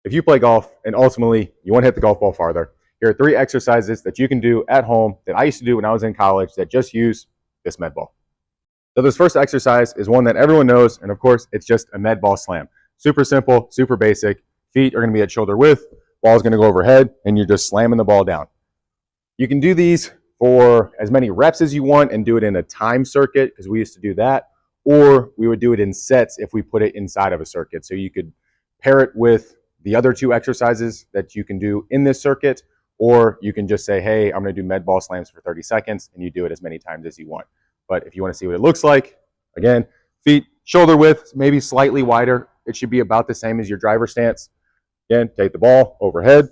If you play golf and ultimately you want to hit the golf ball farther, here are 3 exercises that you can do at home that I used to do when I was in college that just use this med ball. So this first exercise is one that everyone knows, and of course, it's just a med ball slam. Super simple, super basic. Feet are going to be at shoulder width, ball is going to go overhead, and you're just slamming the ball down. You can do these for as many reps as you want and do it in a time circuit, because we used to do that, or we would do it in sets if we put it inside of a circuit. So you could pair it with the other 2 exercises that you can do in this circuit, or you can just say, hey, I'm going to do med ball slams for 30 seconds, and you do it as many times as you want. But if you want to see what it looks like, again, feet shoulder width, maybe slightly wider. It should be about the same as your driver stance. Again, take the ball overhead.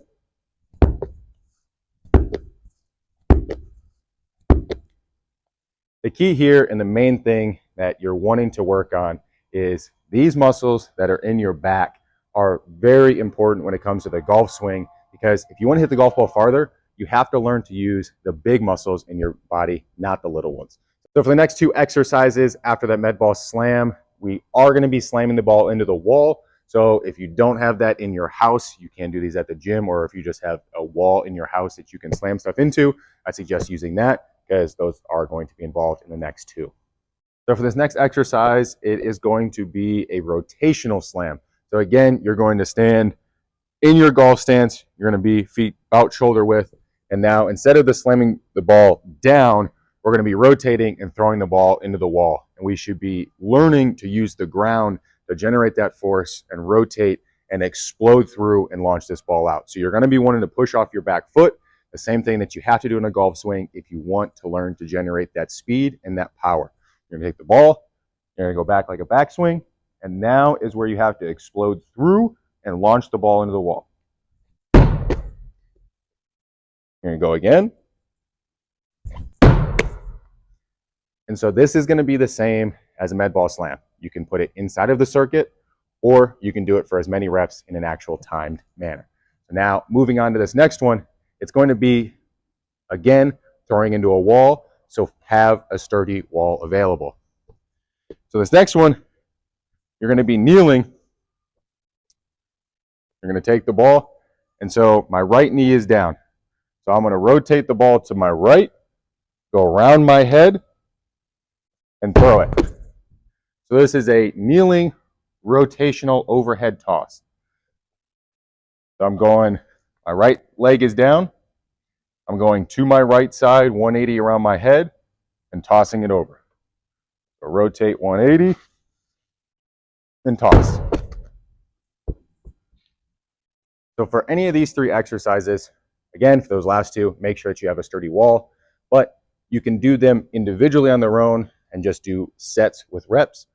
The key here and the main thing that you're wanting to work on is these muscles that are in your back are very important when it comes to the golf swing, because if you want to hit the golf ball farther, you have to learn to use the big muscles in your body, not the little ones. So for the next 2 exercises after that med ball slam, we are going to be slamming the ball into the wall. So if you don't have that in your house, you can do these at the gym, or if you just have a wall in your house that you can slam stuff into, I suggest using that, because those are going to be involved in the next 2. So for this next exercise, it is going to be a rotational slam. So again, you're going to stand in your golf stance. You're going to be feet out shoulder width. And now instead of slamming the ball down, we're going to be rotating and throwing the ball into the wall. And we should be learning to use the ground to generate that force and rotate and explode through and launch this ball out. So you're going to be wanting to push off your back foot, the same thing that you have to do in a golf swing if you want to learn to generate that speed and that power. You're going to take the ball, you're going to go back like a backswing, and now is where you have to explode through and launch the ball into the wall. You're going to go again. And so this is going to be the same as a med ball slam. You can put it inside of the circuit, or you can do it for as many reps in an actual timed manner. So now moving on to this next one, it's going to be, again, throwing into a wall, so have a sturdy wall available. So this next one, you're going to be kneeling. You're going to take the ball, and so my right knee is down. So I'm going to rotate the ball to my right, go around my head, and throw it. So this is a kneeling rotational overhead toss. So I'm going, my right leg is down. I'm going to my right side, 180 around my head, and tossing it over. So rotate 180 and toss. So for any of these 3 exercises, again, for those last 2, make sure that you have a sturdy wall, but you can do them individually on their own and just do sets with reps,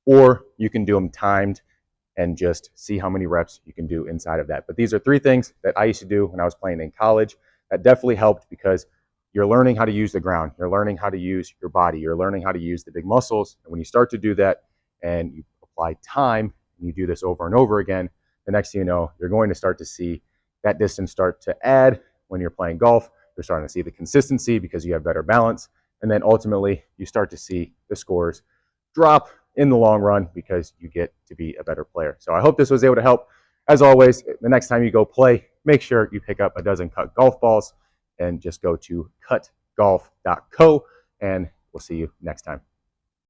or you can do them timed and just see how many reps you can do inside of that. But these are 3 things that I used to do when I was playing in college that definitely helped, because you're learning how to use the ground, you're learning how to use your body, you're learning how to use the big muscles. And when you start to do that and you apply time and you do this over and over again, the next thing you know, you're going to start to see that distance start to add. When you're playing golf, you're starting to see the consistency because you have better balance. And then ultimately, you start to see the scores drop in the long run because you get to be a better player. So I hope this was able to help. As always, the next time you go play, make sure you pick up a dozen cut golf balls and just go to cutgolf.co, and we'll see you next time.